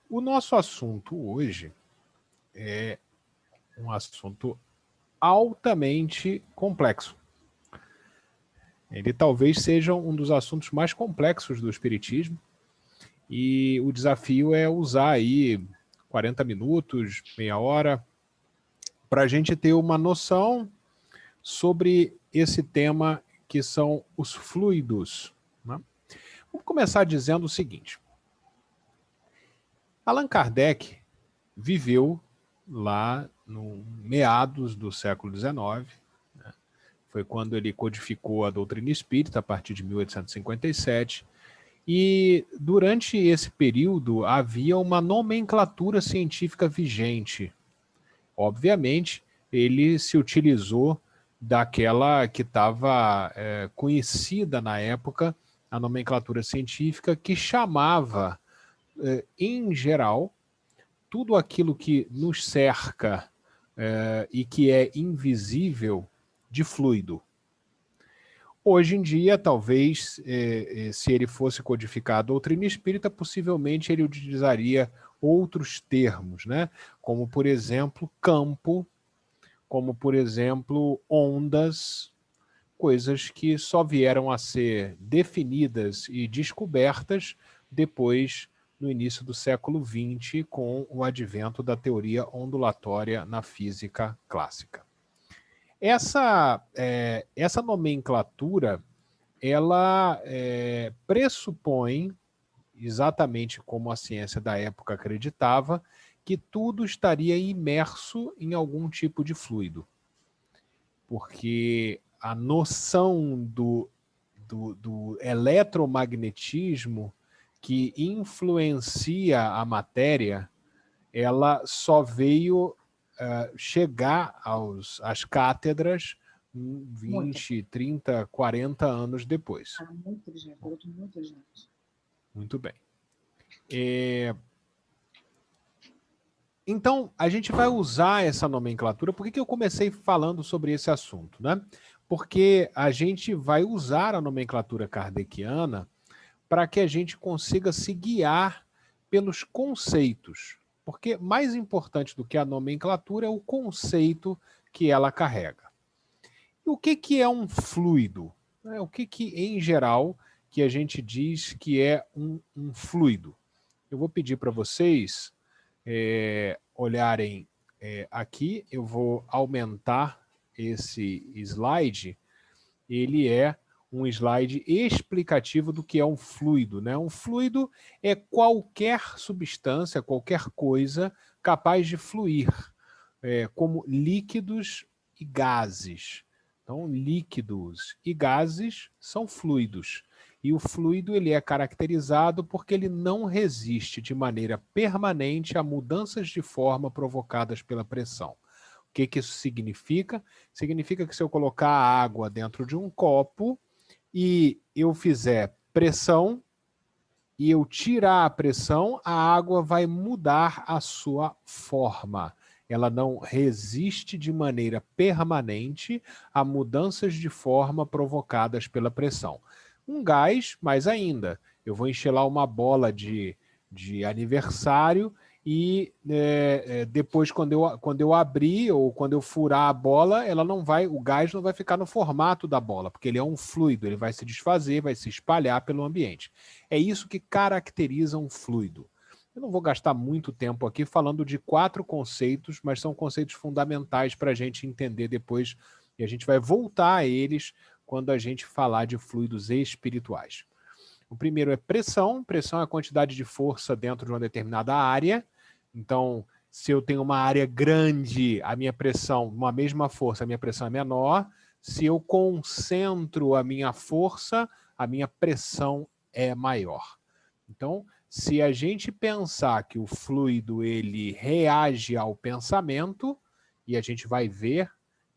O nosso assunto hoje é um assunto altamente complexo. Ele talvez seja um dos assuntos mais complexos do espiritismo e o desafio é usar aí 40 minutos, meia hora, para a gente ter uma noção sobre esse tema que são os fluidos, né? Vamos começar dizendo o seguinte. Allan Kardec viveu lá no meados do século XIX, né? Foi quando ele codificou a doutrina espírita, a partir de 1857, e durante esse período havia uma nomenclatura científica vigente. Obviamente, ele se utilizou daquela que estava conhecida na época, a nomenclatura científica, que chamava, em geral, tudo aquilo que nos cerca e que é invisível de fluido. Hoje em dia, talvez, se ele fosse codificar a doutrina espírita, possivelmente ele utilizaria outros termos, né? Como, por exemplo, campo, como, por exemplo, ondas, coisas que só vieram a ser definidas e descobertas depois, no início do século XX, com o advento da teoria ondulatória na física clássica. Essa nomenclatura, ela pressupõe, exatamente como a ciência da época acreditava, que tudo estaria imerso em algum tipo de fluido. Porque a noção do eletromagnetismo que influencia a matéria, ela só veio chegar às cátedras 20, 30, 40 anos depois. Muito inteligente, garoto muito inteligente. Muito bem. Então, a gente vai usar essa nomenclatura. Por que eu comecei falando sobre esse assunto, né? Porque a gente vai usar a nomenclatura kardeciana para que a gente consiga se guiar pelos conceitos. Porque mais importante do que a nomenclatura é o conceito que ela carrega. E o que é um fluido? O que, em geral, que a gente diz que é um fluido? Eu vou pedir para vocês olharem aqui, eu vou aumentar esse slide. Ele é um slide explicativo do que é um fluido, né? Um fluido é qualquer substância, qualquer coisa capaz de fluir, como líquidos e gases. Então, líquidos e gases são fluidos. E o fluido ele é caracterizado porque ele não resiste de maneira permanente a mudanças de forma provocadas pela pressão. O que isso significa? Significa que se eu colocar a água dentro de um copo e eu fizer pressão e eu tirar a pressão, a água vai mudar a sua forma. Ela não resiste de maneira permanente a mudanças de forma provocadas pela pressão. Um gás, mais ainda, eu vou encher lá uma bola de aniversário e depois, quando eu abrir ou quando eu furar a bola, o gás não vai ficar no formato da bola, porque ele é um fluido, ele vai se desfazer, vai se espalhar pelo ambiente. É isso que caracteriza um fluido. Eu não vou gastar muito tempo aqui falando de 4 conceitos, mas são conceitos fundamentais para a gente entender depois, e a gente vai voltar a eles quando a gente falar de fluidos espirituais. O primeiro é pressão. Pressão é a quantidade de força dentro de uma determinada área. Então, se eu tenho uma área grande, a minha pressão, uma mesma força, a minha pressão é menor. Se eu concentro a minha força, a minha pressão é maior. Então, se a gente pensar que o fluido ele reage ao pensamento, e a gente vai ver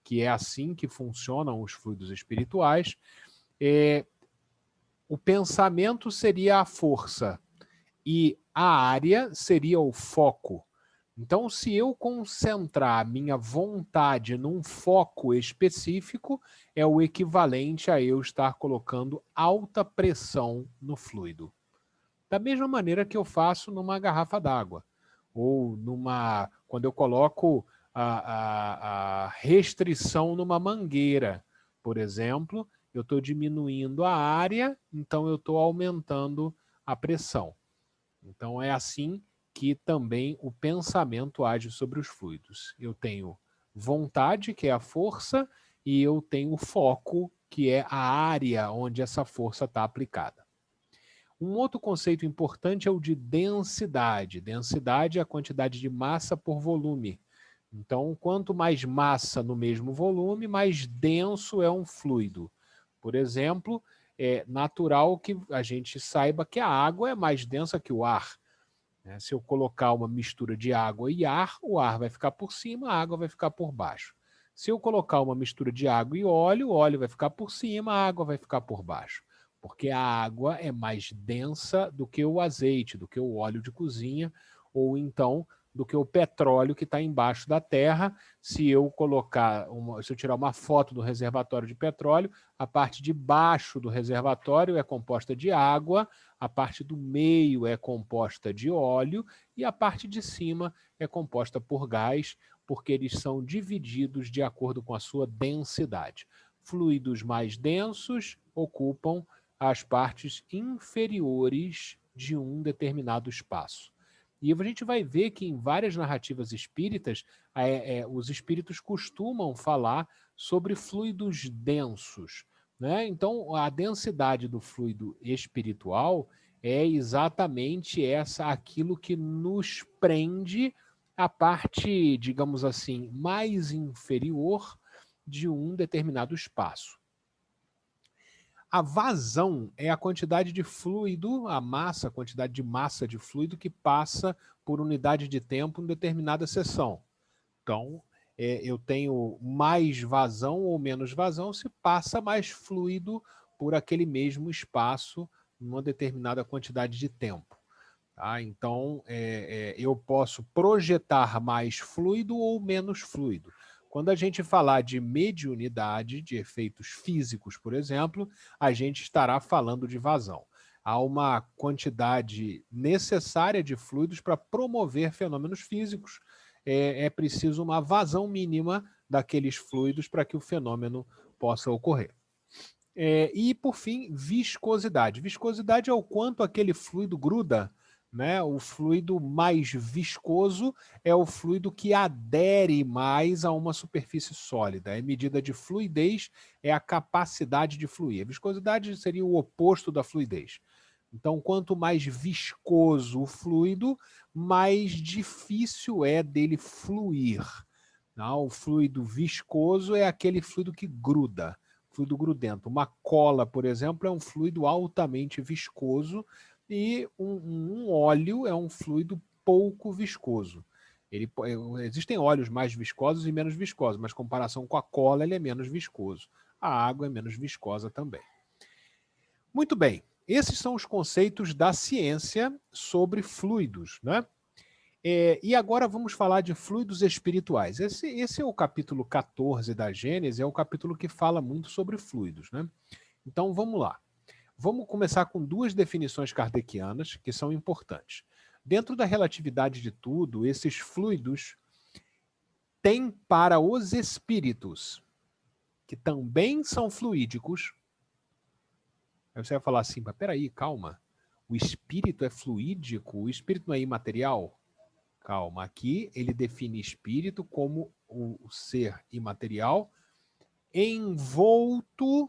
que é assim que funcionam os fluidos espirituais, o pensamento seria a força e a área seria o foco. Então, se eu concentrar a minha vontade num foco específico, é o equivalente a eu estar colocando alta pressão no fluido. Da mesma maneira que eu faço numa garrafa d'água, ou quando eu coloco a restrição numa mangueira, por exemplo, eu estou diminuindo a área, então eu estou aumentando a pressão. Então é assim que também o pensamento age sobre os fluidos. Eu tenho vontade, que é a força, e eu tenho foco, que é a área onde essa força está aplicada. Um outro conceito importante é o de densidade. Densidade é a quantidade de massa por volume. Então, quanto mais massa no mesmo volume, mais denso é um fluido. Por exemplo, é natural que a gente saiba que a água é mais densa que o ar. Se eu colocar uma mistura de água e ar, o ar vai ficar por cima, a água vai ficar por baixo. Se eu colocar uma mistura de água e óleo, o óleo vai ficar por cima, a água vai ficar por baixo. Porque a água é mais densa do que o azeite, do que o óleo de cozinha, ou então do que o petróleo que está embaixo da terra. Se eu tirar uma foto do reservatório de petróleo, a parte de baixo do reservatório é composta de água, a parte do meio é composta de óleo e a parte de cima é composta por gás, porque eles são divididos de acordo com a sua densidade. Fluidos mais densos ocupam as partes inferiores de um determinado espaço. E a gente vai ver que em várias narrativas espíritas, os espíritos costumam falar sobre fluidos densos, né? Então, a densidade do fluido espiritual é exatamente aquilo que nos prende à parte, digamos assim, mais inferior de um determinado espaço. A vazão é a quantidade de fluido, a quantidade de massa de fluido que passa por unidade de tempo em determinada seção. Então, eu tenho mais vazão ou menos vazão se passa mais fluido por aquele mesmo espaço numa determinada quantidade de tempo. Tá? Então, eu posso projetar mais fluido ou menos fluido. Quando a gente falar de mediunidade, de efeitos físicos, por exemplo, a gente estará falando de vazão. Há uma quantidade necessária de fluidos para promover fenômenos físicos. É preciso uma vazão mínima daqueles fluidos para que o fenômeno possa ocorrer. E, por fim, viscosidade. Viscosidade é o quanto aquele fluido gruda, né? O fluido mais viscoso é o fluido que adere mais a uma superfície sólida. A medida de fluidez é a capacidade de fluir. A viscosidade seria o oposto da fluidez. Então, quanto mais viscoso o fluido, mais difícil é dele fluir. Não, o fluido viscoso é aquele fluido que gruda, fluido grudento. Uma cola, por exemplo, é um fluido altamente viscoso e um óleo é um fluido pouco viscoso. Existem óleos mais viscosos e menos viscosos, mas em comparação com a cola, ele é menos viscoso. A água é menos viscosa também. Muito bem, esses são os conceitos da ciência sobre fluidos, né? E agora vamos falar de fluidos espirituais. Esse é o capítulo 14 da Gênesis, é o capítulo que fala muito sobre fluidos, né? Então vamos lá. Vamos começar com duas definições kardecianas que são importantes. Dentro da relatividade de tudo, esses fluidos têm para os espíritos, que também são fluídicos. Aí você vai falar assim, mas peraí, calma. O espírito é fluídico? O espírito não é imaterial? Calma, aqui ele define espírito como o ser imaterial envolto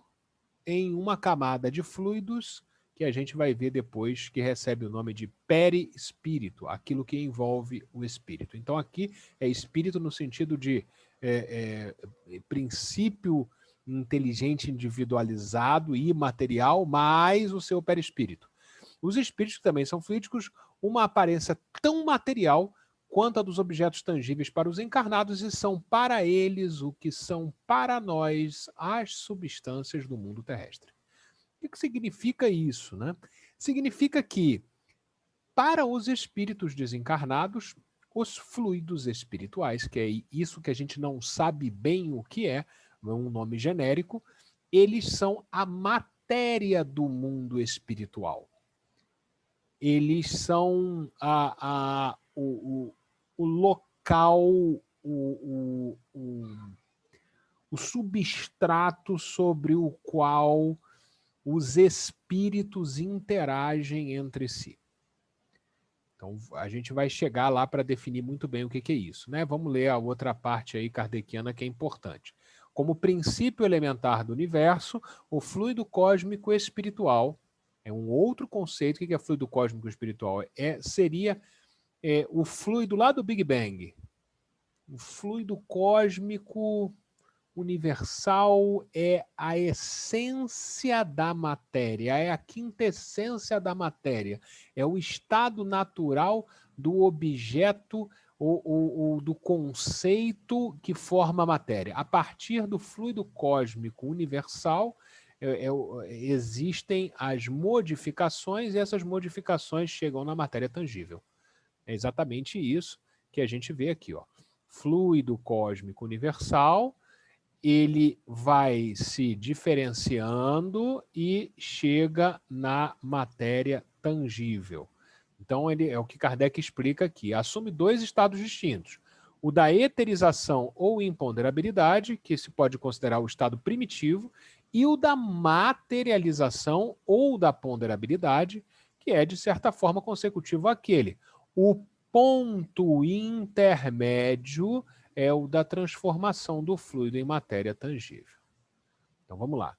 em uma camada de fluidos que a gente vai ver depois que recebe o nome de perispírito, aquilo que envolve o espírito. Então aqui é espírito no sentido de princípio inteligente individualizado e imaterial, mais o seu perispírito. Os espíritos que também são fluídicos, uma aparência tão material quanto a dos objetos tangíveis para os encarnados e são para eles o que são para nós as substâncias do mundo terrestre. O que significa isso, né? Significa que, para os espíritos desencarnados, os fluidos espirituais, que é isso que a gente não sabe bem o que é um nome genérico, eles são a matéria do mundo espiritual. eles são o local, o substrato sobre o qual os espíritos interagem entre si. Então, a gente vai chegar lá para definir muito bem o que é isso, né? Vamos ler a outra parte aí kardeciana que é importante. Como princípio elementar do universo, o fluido cósmico espiritual é um outro conceito. O que é fluido cósmico espiritual? Seria o fluido lá do Big Bang. O fluido cósmico universal é a essência da matéria, é a quintessência da matéria, é o estado natural do objeto ou do conceito que forma a matéria. A partir do fluido cósmico universal, existem as modificações, e essas modificações chegam na matéria tangível. É exatamente isso que a gente vê aqui, ó. Fluido cósmico universal, ele vai se diferenciando e chega na matéria tangível. Então, ele é o que Kardec explica aqui. Assume dois estados distintos. O da eterização ou imponderabilidade, que se pode considerar o estado primitivo, e o da materialização ou da ponderabilidade, que é, de certa forma, consecutivo àquele. O ponto intermédio é o da transformação do fluido em matéria tangível. Então vamos lá.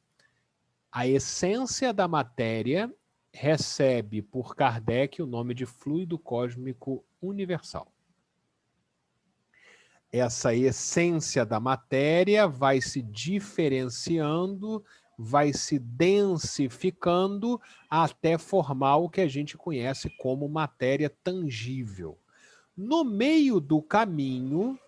A essência da matéria recebe por Kardec o nome de fluido cósmico universal. Essa essência da matéria vai se diferenciando, vai se densificando até formar o que a gente conhece como matéria tangível. No meio do caminho,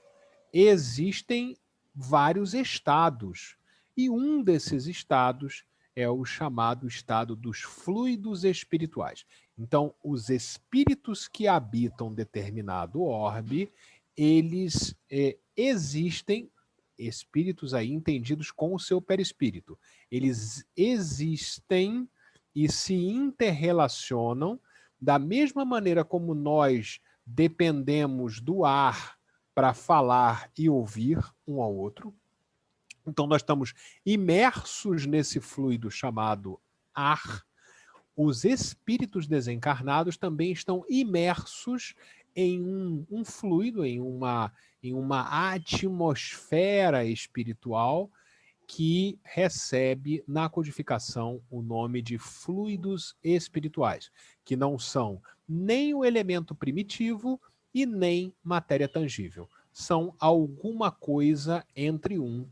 existem vários estados, e um desses estados é o chamado estado dos fluidos espirituais. Então, os espíritos que habitam determinado orbe, eles existem, espíritos aí entendidos com o seu perispírito, eles existem e se interrelacionam da mesma maneira como nós dependemos do ar para falar e ouvir um ao outro. Então, nós estamos imersos nesse fluido chamado ar. Os espíritos desencarnados também estão imersos em um fluido, em uma atmosfera espiritual que recebe na codificação o nome de fluidos espirituais, que não são nem o elemento primitivo e nem matéria tangível. São alguma coisa entre um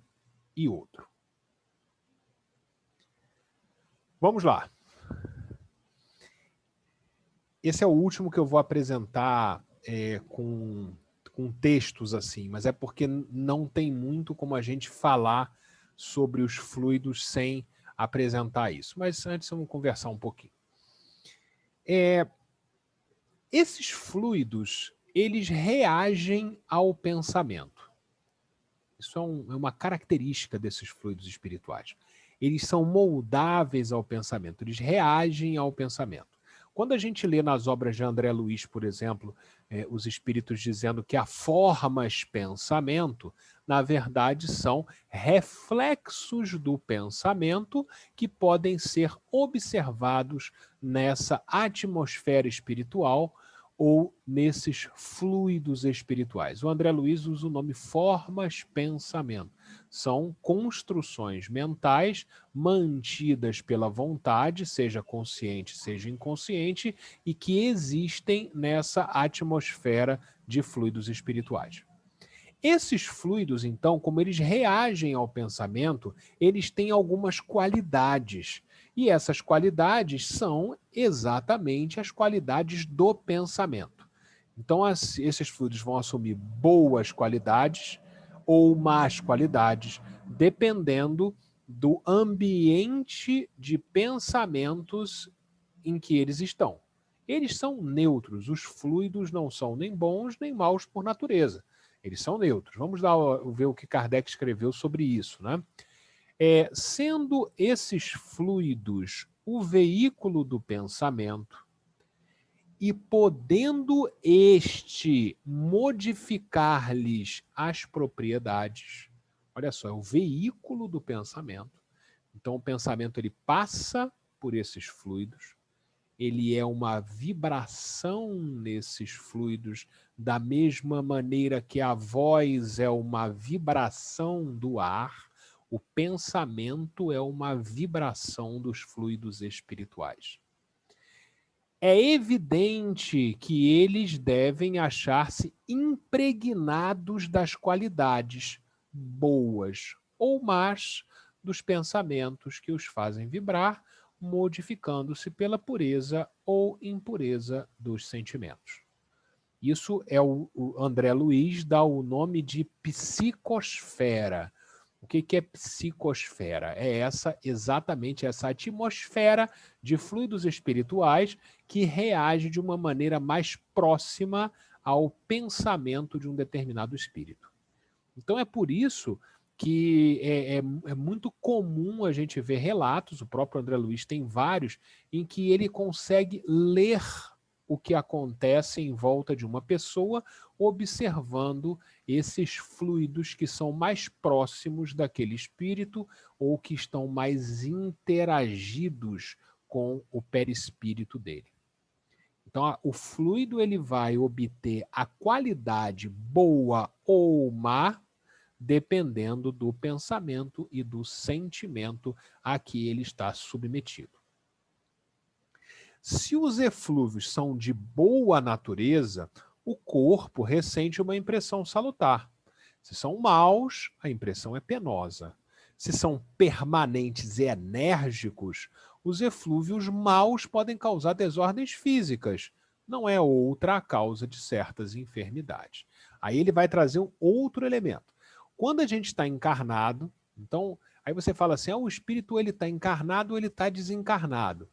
e outro. Vamos lá. Esse é o último que eu vou apresentar com textos assim, mas é porque não tem muito como a gente falar sobre os fluidos sem apresentar isso. Mas antes vamos conversar um pouquinho. Esses fluidos, eles reagem ao pensamento. Isso é uma característica desses fluidos espirituais. Eles são moldáveis ao pensamento, eles reagem ao pensamento. Quando a gente lê nas obras de André Luiz, por exemplo, os espíritos dizendo que há formas pensamento, na verdade são reflexos do pensamento que podem ser observados nessa atmosfera espiritual ou nesses fluidos espirituais. O André Luiz usa o nome formas pensamento. São construções mentais mantidas pela vontade, seja consciente, seja inconsciente, e que existem nessa atmosfera de fluidos espirituais. Esses fluidos, então, como eles reagem ao pensamento, eles têm algumas qualidades. E essas qualidades são exatamente as qualidades do pensamento. Então, esses fluidos vão assumir boas qualidades ou más qualidades, dependendo do ambiente de pensamentos em que eles estão. Eles são neutros, os fluidos não são nem bons nem maus por natureza. Eles são neutros. Vamos ver o que Kardec escreveu sobre isso, né? Sendo esses fluidos o veículo do pensamento, e podendo este modificar-lhes as propriedades. Olha só, é o veículo do pensamento. Então, o pensamento ele passa por esses fluidos, ele é uma vibração nesses fluidos, da mesma maneira que a voz é uma vibração do ar, o pensamento é uma vibração dos fluidos espirituais. É evidente que eles devem achar-se impregnados das qualidades boas ou más dos pensamentos que os fazem vibrar, modificando-se pela pureza ou impureza dos sentimentos. Isso é o André Luiz dá o nome de psicosfera. O que é psicosfera? É exatamente essa atmosfera de fluidos espirituais que reage de uma maneira mais próxima ao pensamento de um determinado espírito. Então é por isso que é muito comum a gente ver relatos, o próprio André Luiz tem vários, em que ele consegue ler o que acontece em volta de uma pessoa, observando esses fluidos que são mais próximos daquele espírito ou que estão mais interagidos com o perispírito dele. Então, o fluido ele vai obter a qualidade boa ou má, dependendo do pensamento e do sentimento a que ele está submetido. Se os eflúvios são de boa natureza, o corpo ressente uma impressão salutar. Se são maus, a impressão é penosa. Se são permanentes e enérgicos, os eflúvios maus podem causar desordens físicas. Não é outra a causa de certas enfermidades. Aí ele vai trazer um outro elemento. Quando a gente está encarnado, então, aí você fala assim, o espírito ele está encarnado ou ele está desencarnado?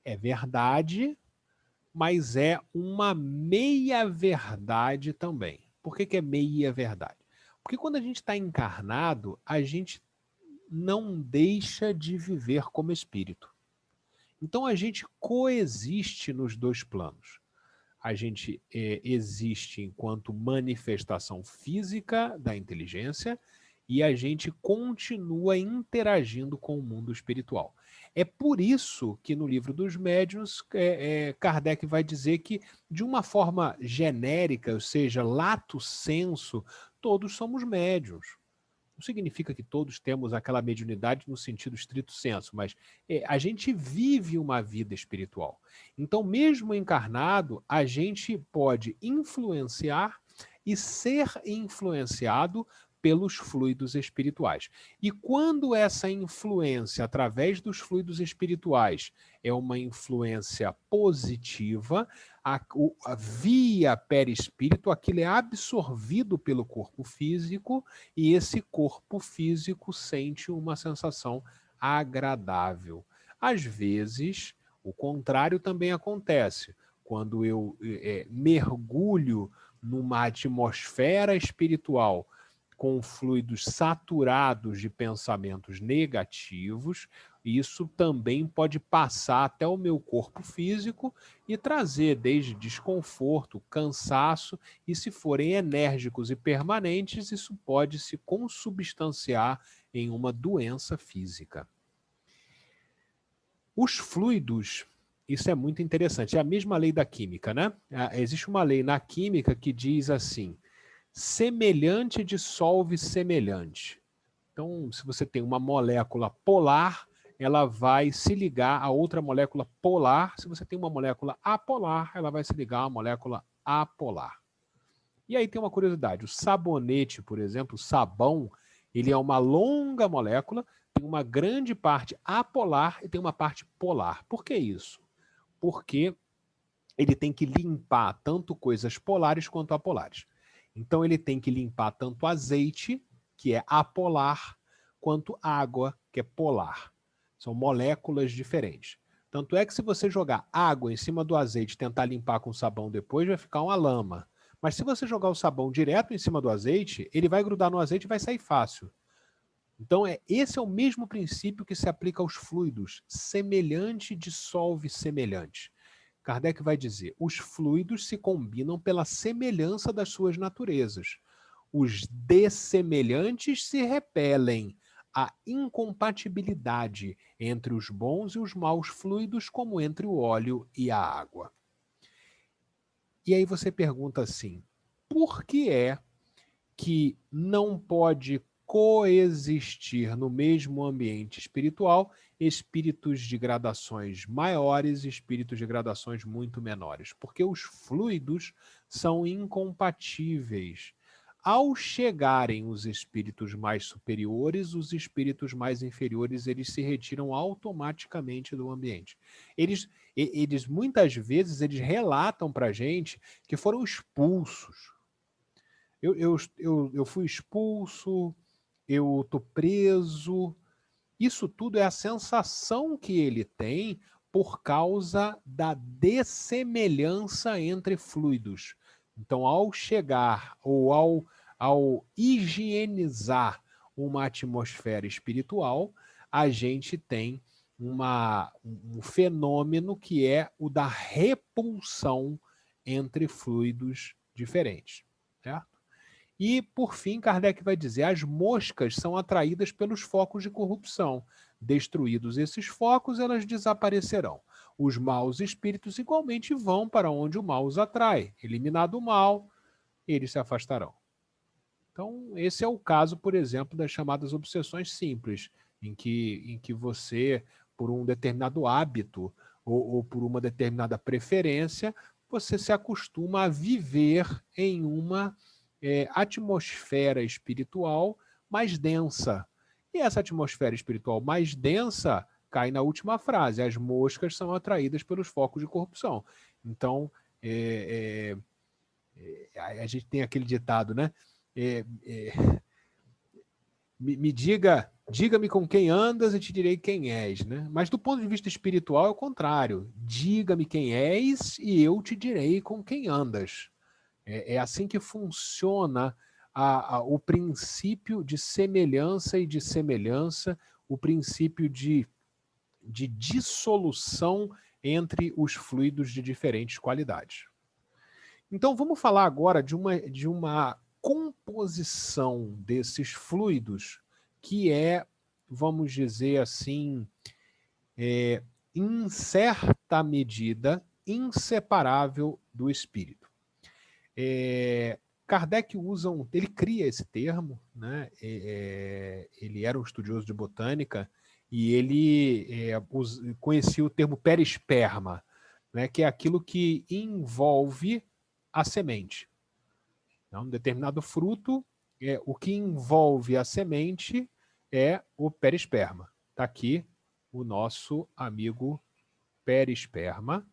É verdade, mas é uma meia-verdade também. Por que é meia-verdade? Porque quando a gente está encarnado, a gente não deixa de viver como espírito. Então a gente coexiste nos dois planos. A gente existe enquanto manifestação física da inteligência e a gente continua interagindo com o mundo espiritual. É por isso que no livro dos médiuns, Kardec vai dizer que, de uma forma genérica, ou seja, lato sensu, todos somos médiuns. Não significa que todos temos aquela mediunidade no sentido estrito sensu, mas a gente vive uma vida espiritual. Então, mesmo encarnado, a gente pode influenciar e ser influenciado pelos fluidos espirituais. E quando essa influência, através dos fluidos espirituais, é uma influência positiva, via perispírito, aquilo é absorvido pelo corpo físico e esse corpo físico sente uma sensação agradável. Às vezes, o contrário também acontece. Quando eu mergulho numa atmosfera espiritual com fluidos saturados de pensamentos negativos, isso também pode passar até o meu corpo físico e trazer desde desconforto, cansaço, e se forem enérgicos e permanentes, isso pode se consubstanciar em uma doença física. Os fluidos, isso é muito interessante, é a mesma lei da química, né? Existe uma lei na química que diz assim: semelhante dissolve semelhante. Então, se você tem uma molécula polar, ela vai se ligar a outra molécula polar. Se você tem uma molécula apolar, ela vai se ligar a uma molécula apolar. E aí tem uma curiosidade, o sabonete, por exemplo, o sabão, ele é uma longa molécula, tem uma grande parte apolar e tem uma parte polar. Por que isso? Porque ele tem que limpar tanto coisas polares quanto apolares. Então ele tem que limpar tanto azeite, que é apolar, quanto água, que é polar. São moléculas diferentes. Tanto é que se você jogar água em cima do azeite e tentar limpar com sabão depois, vai ficar uma lama. Mas se você jogar o sabão direto em cima do azeite, ele vai grudar no azeite e vai sair fácil. Então, esse é o mesmo princípio que se aplica aos fluidos. Semelhante dissolve semelhante. Kardec vai dizer, os fluidos se combinam pela semelhança das suas naturezas. Os dessemelhantes se repelem. A incompatibilidade entre os bons e os maus fluidos, como entre o óleo e a água. E aí você pergunta assim, por que é que não pode coexistir no mesmo ambiente espiritual espíritos de gradações maiores e espíritos de gradações muito menores? Porque os fluidos são incompatíveis. Ao chegarem os espíritos mais superiores, os espíritos mais inferiores, eles se retiram automaticamente do ambiente. Eles muitas vezes, eles relatam para a gente que foram expulsos. Eu fui expulso, eu estou preso. Isso tudo é a sensação que ele tem por causa da dessemelhança entre fluidos. Então, ao chegar ou ao higienizar uma atmosfera espiritual, a gente tem um fenômeno que é o da repulsão entre fluidos diferentes. Certo? E, por fim, Kardec vai dizer, as moscas são atraídas pelos focos de corrupção. Destruídos esses focos, elas desaparecerão. Os maus espíritos igualmente vão para onde o mal os atrai. Eliminado o mal, eles se afastarão. Então, esse é o caso, por exemplo, das chamadas obsessões simples, em que você, por um determinado hábito ou por uma determinada preferência, você se acostuma a viver em uma atmosfera espiritual mais densa. E essa atmosfera espiritual mais densa cai na última frase, as moscas são atraídas pelos focos de corrupção. Então, a gente tem aquele ditado, né? Diga-me com quem andas e te direi quem és, né? Mas do ponto de vista espiritual é o contrário. Diga-me quem és e eu te direi com quem andas. É assim que funciona o princípio de semelhança e de semelhança, o princípio de dissolução entre os fluidos de diferentes qualidades. Então, vamos falar agora de uma composição desses fluidos que é, vamos dizer assim, em certa medida, inseparável do espírito. Kardec ele cria esse termo, né? Ele era um estudioso de botânica e ele conhecia o termo perisperma, né? Que é aquilo que envolve a semente. Então, um determinado fruto, o que envolve a semente é o perisperma. Está aqui o nosso amigo perisperma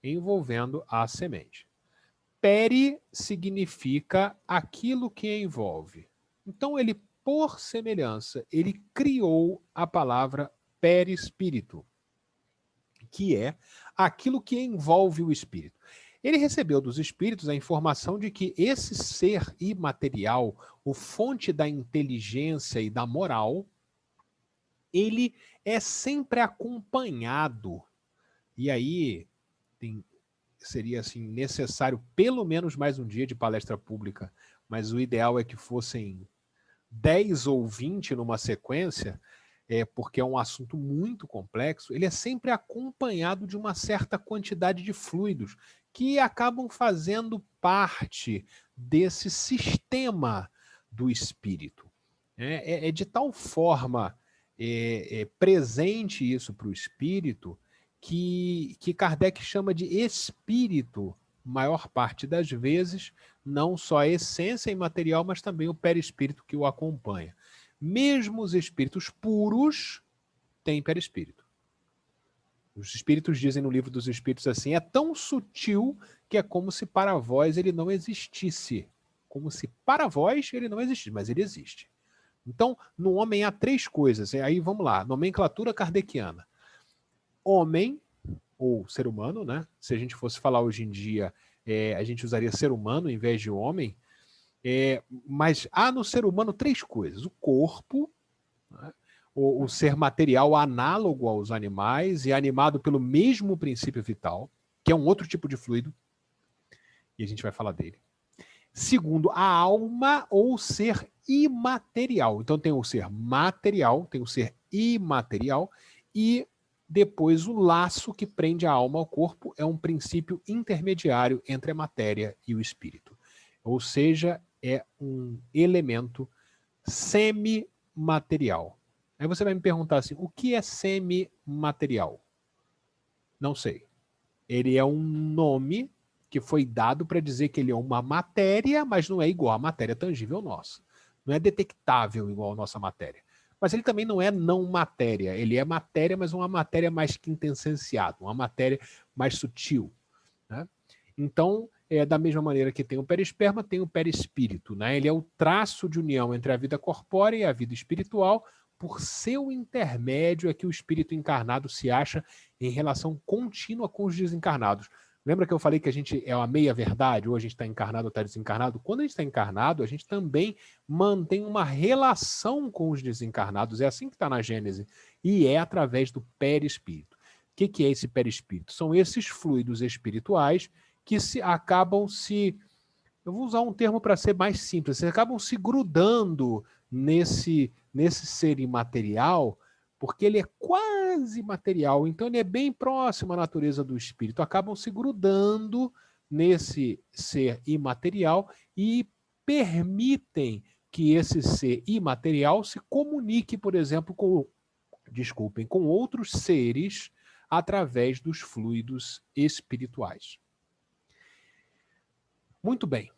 envolvendo a semente. Peri significa aquilo que envolve. Então, ele, por semelhança, ele criou a palavra perispírito, que é aquilo que envolve o espírito. Ele recebeu dos espíritos a informação de que esse ser imaterial, o fonte da inteligência e da moral, ele é sempre acompanhado. E aí seria assim necessário pelo menos mais um dia de palestra pública, mas o ideal é que fossem 10 ou 20 numa sequência, porque é um assunto muito complexo. Ele é sempre acompanhado de uma certa quantidade de fluidos que acabam fazendo parte desse sistema do espírito. É de tal forma presente isso para o espírito que Kardec chama de espírito, maior parte das vezes, não só a essência imaterial, mas também o perispírito que o acompanha. Mesmo os espíritos puros têm perispírito. Os espíritos dizem no livro dos espíritos assim, é tão sutil que é como se para vós ele não existisse. Como se para vós ele não existisse, mas ele existe. Então, no homem há 3 coisas. Aí vamos lá, nomenclatura kardeciana. Homem, ou ser humano, né? Se a gente fosse falar hoje em dia, a gente usaria ser humano em vez de homem. Mas há no ser humano 3 coisas. O corpo, né? o ser material análogo aos animais e animado pelo mesmo princípio vital. que é um outro tipo de fluido, e a gente vai falar dele. Segundo, a alma ou ser imaterial. Então tem o ser material, tem o ser imaterial, e depois o laço que prende a alma ao corpo é um princípio intermediário entre a matéria e o espírito. Ou seja, é um elemento semimaterial. Aí você vai me perguntar assim, o que é semimaterial? Não sei. Ele é um nome que foi dado para dizer que ele é uma matéria, mas não é igual à matéria tangível nossa. Não é detectável igual à nossa matéria. Mas ele também não é não matéria. Ele é matéria, mas uma matéria mais quintessenciada, uma matéria mais sutil. Né? Então, da mesma maneira que tem o perisperma, tem o perispírito. Né? Ele é o traço de união entre a vida corpórea e a vida espiritual. Por seu intermédio é que o espírito encarnado se acha em relação contínua com os desencarnados. Lembra que eu falei que a gente é uma meia-verdade, ou a gente está encarnado ou está desencarnado? Quando a gente está encarnado, a gente também mantém uma relação com os desencarnados. É assim que está na Gênese. E é através do perispírito. O que é esse perispírito? São esses fluidos espirituais que acabam se... Eu vou usar um termo para ser mais simples. Eles acabam se grudando nesse ser imaterial, porque ele é quase material, então ele é bem próximo à natureza do espírito. Acabam se grudando nesse ser imaterial e permitem que esse ser imaterial se comunique, por exemplo, com outros seres através dos fluidos espirituais. Muito bem.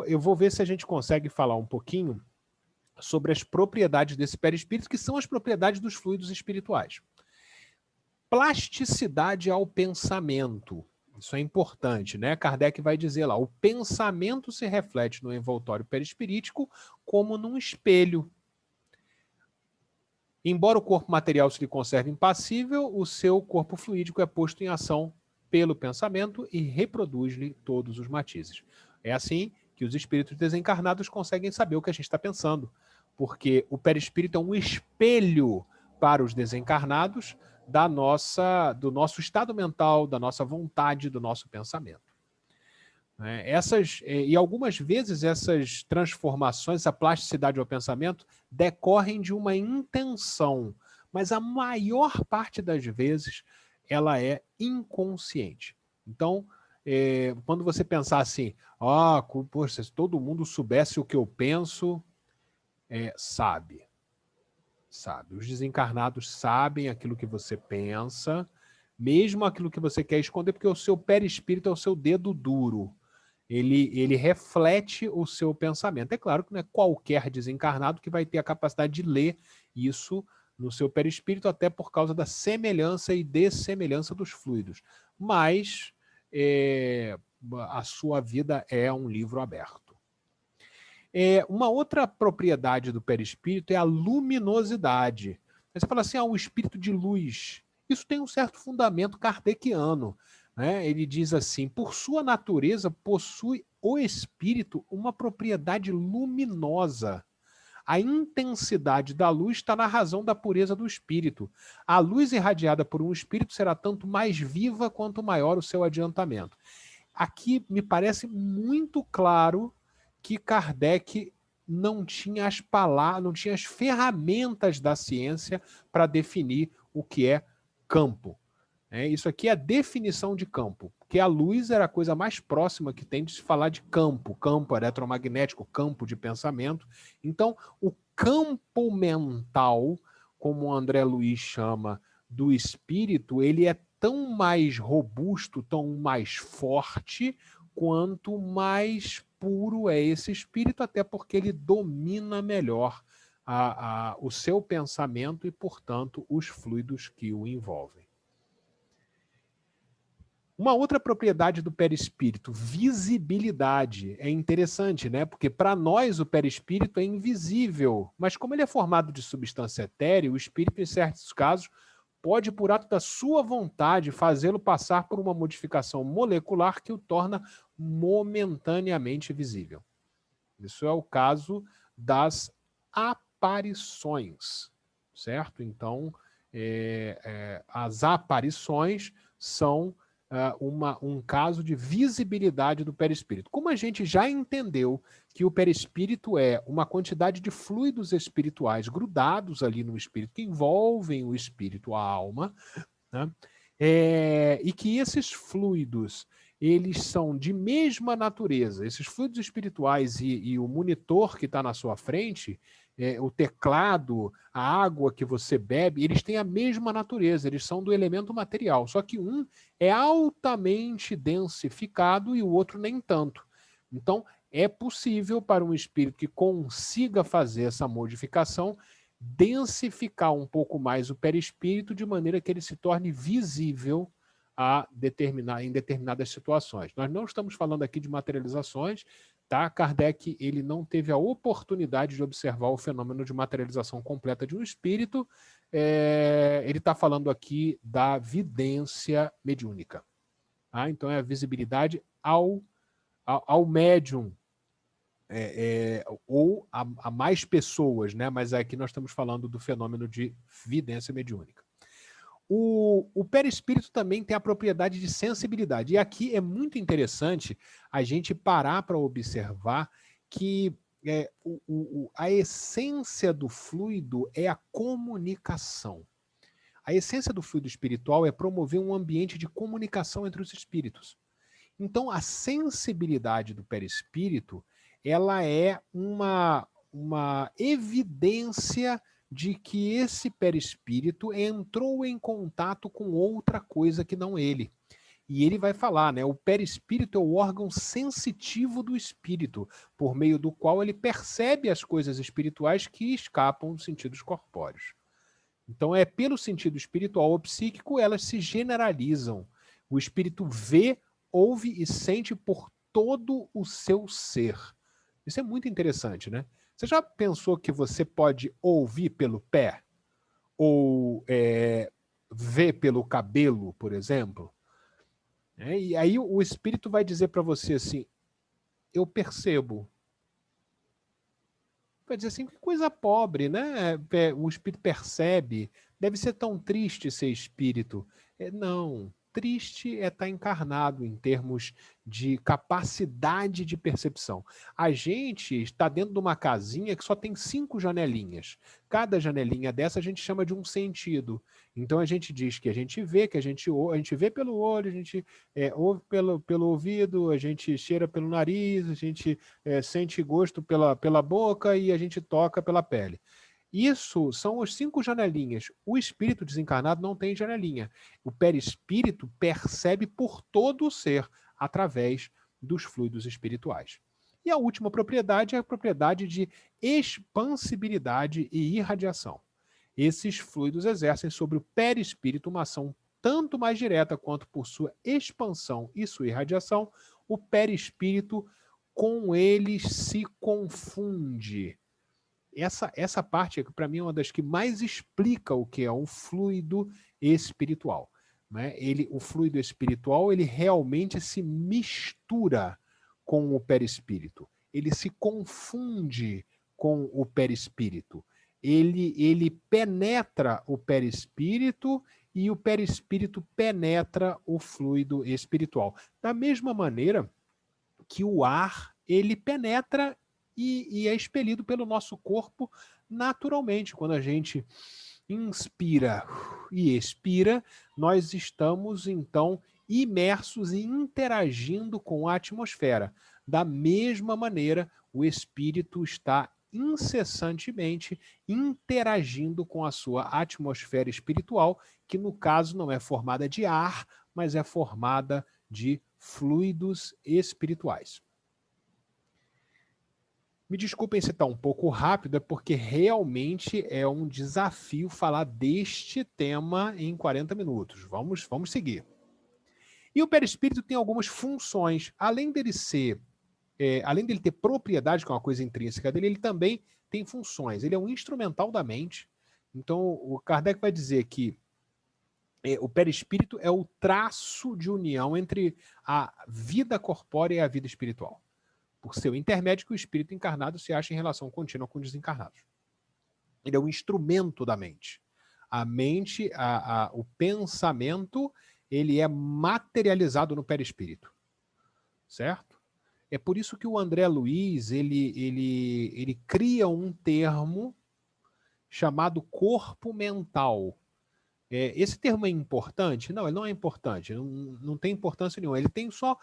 Eu vou ver se a gente consegue falar um pouquinho sobre as propriedades desse perispírito, que são as propriedades dos fluidos espirituais. Plasticidade ao pensamento. Isso é importante, né? Kardec vai dizer lá, o pensamento se reflete no envoltório perispirítico como num espelho. Embora o corpo material se lhe conserve impassível, o seu corpo fluídico é posto em ação pelo pensamento e reproduz-lhe todos os matizes. É assim que os espíritos desencarnados conseguem saber o que a gente está pensando, porque o perispírito é um espelho para os desencarnados do nosso estado mental, da nossa vontade, do nosso pensamento. E algumas vezes essas transformações, a plasticidade ao pensamento, decorrem de uma intenção, mas a maior parte das vezes ela é inconsciente. Então, quando você pensar assim, poxa, se todo mundo soubesse o que eu penso, sabe. Os desencarnados sabem aquilo que você pensa, mesmo aquilo que você quer esconder, porque o seu perispírito é o seu dedo duro. Ele reflete o seu pensamento. É claro que não é qualquer desencarnado que vai ter a capacidade de ler isso no seu perispírito, até por causa da semelhança e dessemelhança dos fluidos. Mas a sua vida é um livro aberto. Uma outra propriedade do perispírito é a luminosidade. Aí você fala assim, o espírito de luz. Isso tem um certo fundamento kardeciano. Né? Ele diz assim, por sua natureza possui o espírito uma propriedade luminosa. A intensidade da luz está na razão da pureza do espírito. A luz irradiada por um espírito será tanto mais viva quanto maior o seu adiantamento. Aqui me parece muito claro que Kardec não tinha as palavras, não tinha as ferramentas da ciência para definir o que é campo. Isso aqui é a definição de campo, porque a luz era a coisa mais próxima que tem de se falar de campo eletromagnético, campo de pensamento. Então, o campo mental, como o André Luiz chama, do espírito, ele é tão mais robusto, tão mais forte, quanto mais puro é esse espírito, até porque ele domina melhor o seu pensamento e, portanto, os fluidos que o envolvem. Uma outra propriedade do perispírito, visibilidade. É interessante, né? Porque para nós o perispírito é invisível, mas como ele é formado de substância etérea, o espírito, em certos casos, pode, por ato da sua vontade, fazê-lo passar por uma modificação molecular que o torna momentaneamente visível. Isso é o caso das aparições, certo? Então, as aparições são um caso de visibilidade do perispírito. Como a gente já entendeu que o perispírito é uma quantidade de fluidos espirituais grudados ali no espírito, que envolvem o espírito, a alma, né? E que esses fluidos, eles são de mesma natureza, esses fluidos espirituais e o monitor que está na sua frente, o teclado, a água que você bebe, eles têm a mesma natureza, eles são do elemento material, só que um é altamente densificado e o outro nem tanto. Então, é possível para um espírito que consiga fazer essa modificação densificar um pouco mais o perispírito de maneira que ele se torne visível em determinadas situações. Nós não estamos falando aqui de materializações, tá? Kardec ele não teve a oportunidade de observar o fenômeno de materialização completa de um espírito. Ele está falando aqui da vidência mediúnica. Tá? Então é a visibilidade ao médium, ou a mais pessoas, né? Mas aqui nós estamos falando do fenômeno de vidência mediúnica. O perispírito também tem a propriedade de sensibilidade. E aqui é muito interessante a gente parar para observar que a essência do fluido é a comunicação. A essência do fluido espiritual é promover um ambiente de comunicação entre os espíritos. Então, a sensibilidade do perispírito, ela é uma evidência de que esse perispírito entrou em contato com outra coisa que não ele. E ele vai falar, né? O perispírito é o órgão sensitivo do espírito, por meio do qual ele percebe as coisas espirituais que escapam dos sentidos corpóreos. Então, pelo sentido espiritual ou psíquico, elas se generalizam. O espírito vê, ouve e sente por todo o seu ser. Isso é muito interessante, né? Você já pensou que você pode ouvir pelo pé? Ou ver pelo cabelo, por exemplo? E aí o espírito vai dizer para você assim, eu percebo. Vai dizer assim, que coisa pobre, né? O espírito percebe. Deve ser tão triste ser espírito. Não, triste é estar encarnado em termos de capacidade de percepção. A gente está dentro de uma casinha que só tem 5 janelinhas. Cada janelinha dessa a gente chama de um sentido. Então a gente diz que a gente vê, que a gente vê pelo olho, a gente ouve pelo ouvido, a gente cheira pelo nariz, a gente sente gosto pela boca e a gente toca pela pele. Isso são as 5 janelinhas. O espírito desencarnado não tem janelinha. O perispírito percebe por todo o ser através dos fluidos espirituais. E a última propriedade é a propriedade de expansibilidade e irradiação. Esses fluidos exercem sobre o perispírito uma ação tanto mais direta quanto por sua expansão e sua irradiação, o perispírito com eles se confunde. Essa parte, para mim, é uma das que mais explica o que é um fluido espiritual. Né? O fluido espiritual, ele realmente se mistura com o perispírito. Ele se confunde com o perispírito. Ele penetra o perispírito e o perispírito penetra o fluido espiritual. Da mesma maneira que o ar, ele penetra e é expelido pelo nosso corpo naturalmente. Quando a gente inspira e expira, nós estamos, então, imersos e interagindo com a atmosfera. Da mesma maneira, o espírito está incessantemente interagindo com a sua atmosfera espiritual, que no caso não é formada de ar, mas é formada de fluidos espirituais. Me desculpem se está um pouco rápido, é porque realmente é um desafio falar deste tema em 40 minutos. Vamos seguir. E o perispírito tem algumas funções. Além dele ter propriedade, que é uma coisa intrínseca dele, ele também tem funções. Ele é um instrumental da mente. Então, o Kardec vai dizer que o perispírito é o traço de união entre a vida corpórea e a vida espiritual. Por seu intermédio, que o espírito encarnado se acha em relação contínua com os desencarnados. Ele é um instrumento da mente. A mente, o pensamento, ele é materializado no perispírito, certo? É por isso que o André Luiz, ele cria um termo chamado corpo mental. Esse termo é importante? Não, ele não é importante, não tem importância nenhuma. Ele tem só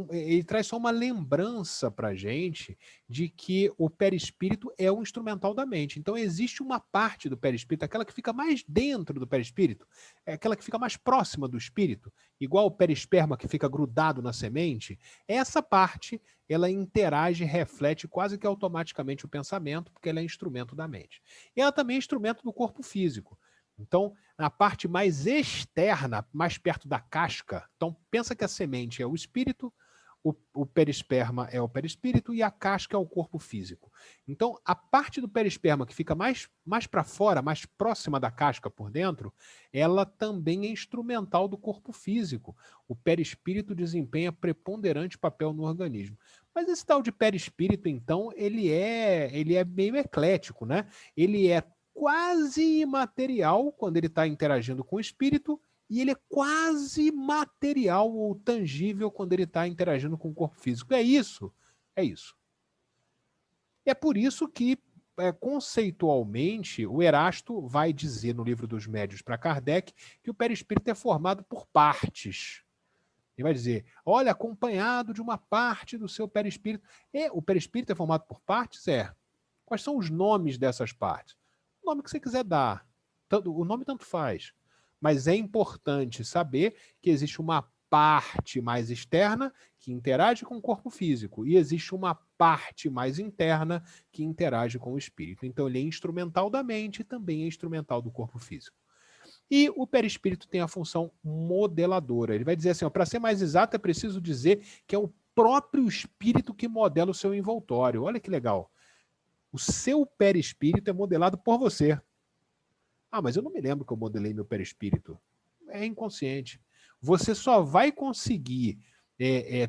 ele traz só uma lembrança para a gente de que o perispírito é o instrumental da mente. Então existe uma parte do perispírito, aquela que fica mais dentro do perispírito, é aquela que fica mais próxima do espírito, igual o perisperma que fica grudado na semente. Essa parte ela interage, reflete quase que automaticamente o pensamento, porque ela é instrumento da mente. E ela também é instrumento do corpo físico. Então, na parte mais externa, mais perto da casca, então pensa que a semente é o espírito, o perisperma é o perispírito e a casca é o corpo físico. Então, a parte do perisperma que fica mais para fora, mais próxima da casca por dentro, ela também é instrumental do corpo físico. O perispírito desempenha preponderante papel no organismo. Mas esse tal de perispírito, então, ele é meio eclético, né? Ele é quase imaterial quando ele está interagindo com o espírito, e ele é quase material ou tangível quando ele está interagindo com o corpo físico. É isso? É isso. É por isso que, conceitualmente, o Erasto vai dizer no Livro dos Médiuns para Kardec que o perispírito é formado por partes. Ele vai dizer, olha, acompanhado de uma parte do seu perispírito. O perispírito é formado por partes? Quais são os nomes dessas partes? O nome que você quiser dar. O nome tanto faz. Mas é importante saber que existe uma parte mais externa que interage com o corpo físico e existe uma parte mais interna que interage com o espírito. Então ele é instrumental da mente e também é instrumental do corpo físico. E o perispírito tem a função modeladora. Ele vai dizer assim, para ser mais exato, é preciso dizer que é o próprio espírito que modela o seu envoltório. Olha que legal. O seu perispírito é modelado por você. Ah, mas eu não me lembro que eu modelei meu perispírito. É inconsciente. Você só vai conseguir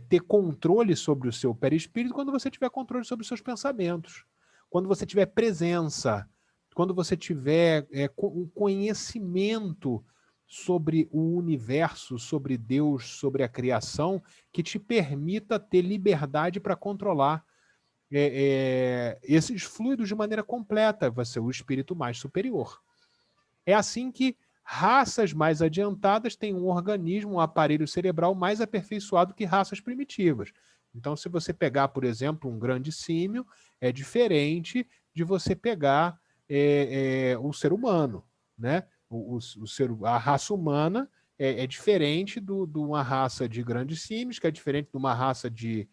ter controle sobre o seu perispírito quando você tiver controle sobre os seus pensamentos. Quando você tiver presença. Quando você tiver um conhecimento sobre o universo, sobre Deus, sobre a criação, que te permita ter liberdade para controlar esses fluidos de maneira completa, vai ser o espírito mais superior. É assim que raças mais adiantadas têm um organismo, um aparelho cerebral mais aperfeiçoado que raças primitivas. Então, se você pegar, por exemplo, um grande símio, é diferente de você pegar o ser humano, né? A raça humana é diferente de uma raça de grandes símios, que é diferente de uma raça de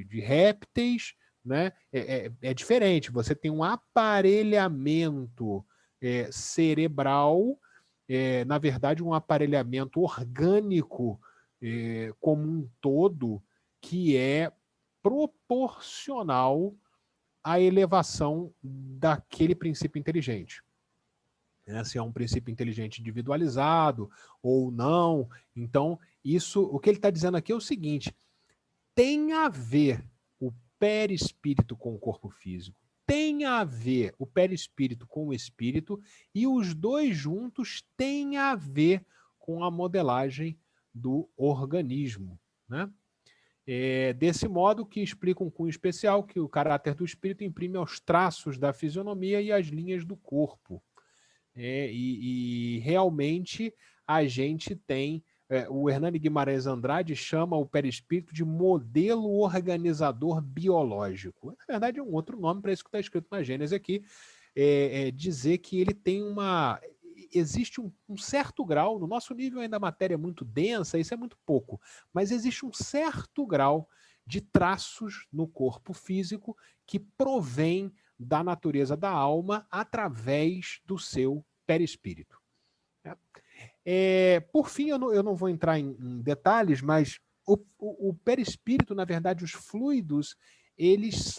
répteis, né? É diferente. Você tem um aparelhamento cerebral, na verdade, um aparelhamento orgânico como um todo, que é proporcional à elevação daquele princípio inteligente. Se é um princípio inteligente individualizado ou não. Então, o que ele está dizendo aqui é o seguinte: tem a ver o perispírito com o corpo físico, tem a ver o perispírito com o espírito, e os dois juntos têm a ver com a modelagem do organismo, né? Desse modo que explica um cunho especial que o caráter do espírito imprime aos traços da fisionomia e às linhas do corpo. E realmente a gente tem... o Hernani Guimarães Andrade chama o perispírito de modelo organizador biológico. Na verdade, é um outro nome para isso que está escrito na Gênese aqui, dizer que ele tem existe um certo grau, no nosso nível ainda a matéria é muito densa, isso é muito pouco, mas existe um certo grau de traços no corpo físico que provém da natureza da alma através do seu perispírito. Por fim, eu não vou entrar em detalhes, mas o perispírito, na verdade, os fluidos, eles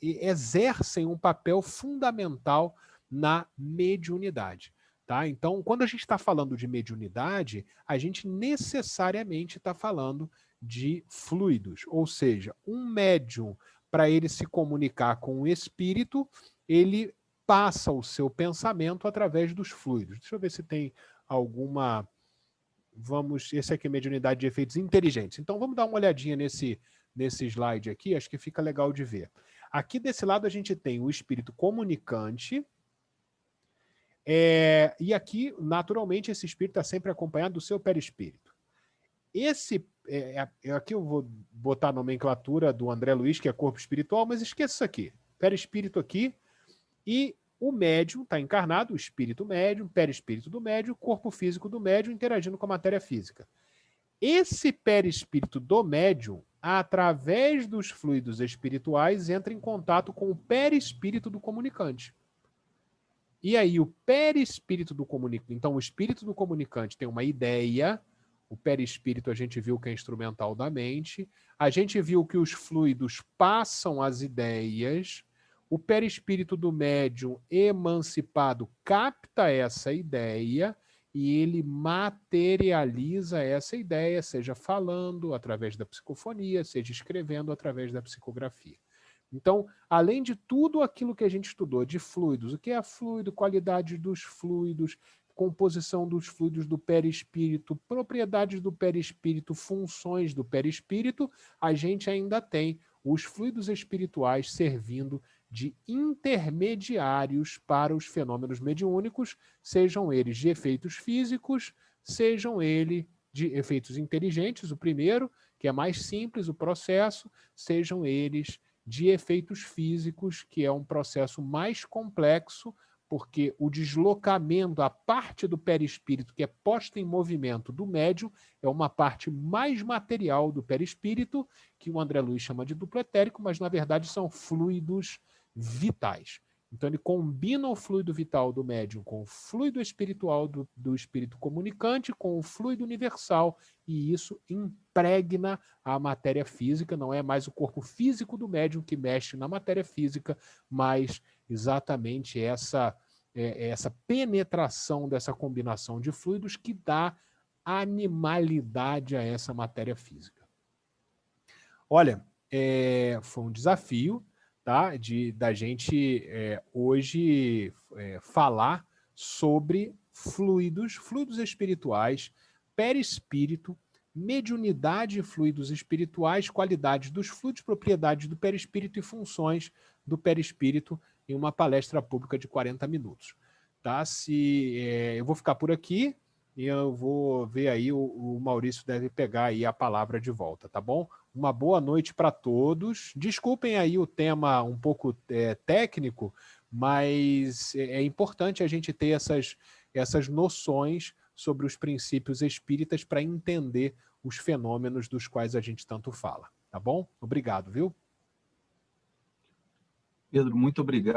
exercem um papel fundamental na mediunidade. Tá? Então, quando a gente está falando de mediunidade, a gente necessariamente está falando de fluidos, ou seja, um médium, para ele se comunicar com o espírito, ele passa o seu pensamento através dos fluidos. Deixa eu ver se tem alguma esse aqui é mediunidade de efeitos inteligentes. Então vamos dar uma olhadinha nesse slide aqui, acho que fica legal de ver. Aqui desse lado a gente tem o espírito comunicante, e aqui, naturalmente, esse espírito está sempre acompanhado do seu perispírito. Aqui eu vou botar a nomenclatura do André Luiz, que é corpo espiritual, mas esqueça isso aqui. Perispírito aqui, e o médium está encarnado, o espírito médium, perispírito do médium, corpo físico do médium interagindo com a matéria física. Esse perispírito do médium, através dos fluidos espirituais, entra em contato com o perispírito do comunicante. E aí o perispírito do comunicante, então o espírito do comunicante tem uma ideia, o perispírito a gente viu que é instrumental da mente, a gente viu que os fluidos passam as ideias, o perispírito do médium emancipado capta essa ideia e ele materializa essa ideia, seja falando através da psicofonia, seja escrevendo através da psicografia. Então, além de tudo aquilo que a gente estudou de fluidos, o que é fluido, qualidade dos fluidos, composição dos fluidos do perispírito, propriedades do perispírito, funções do perispírito, a gente ainda tem os fluidos espirituais servindo de intermediários para os fenômenos mediúnicos, sejam eles de efeitos físicos, sejam eles de efeitos inteligentes, o primeiro, que é mais simples o processo, sejam eles de efeitos físicos, que é um processo mais complexo, porque o deslocamento, a parte do perispírito que é posta em movimento do médium, é uma parte mais material do perispírito, que o André Luiz chama de duplo etérico, mas na verdade são fluidos vitais. Então ele combina o fluido vital do médium com o fluido espiritual do espírito comunicante, com o fluido universal, e isso impregna a matéria física, não é mais o corpo físico do médium que mexe na matéria física, mas exatamente essa penetração dessa combinação de fluidos que dá animalidade a essa matéria física. Olha, foi um desafio, tá? Da gente hoje falar sobre fluidos espirituais, perispírito, mediunidade de fluidos espirituais, qualidades dos fluidos, propriedades do perispírito e funções do perispírito em uma palestra pública de 40 minutos. Tá? Eu vou ficar por aqui e eu vou ver aí, o Maurício deve pegar aí a palavra de volta, tá bom? Uma boa noite para todos. Desculpem aí o tema um pouco técnico, mas é importante a gente ter essas noções sobre os princípios espíritas para entender os fenômenos dos quais a gente tanto fala, tá bom? Obrigado, viu? Pedro, muito obrigado.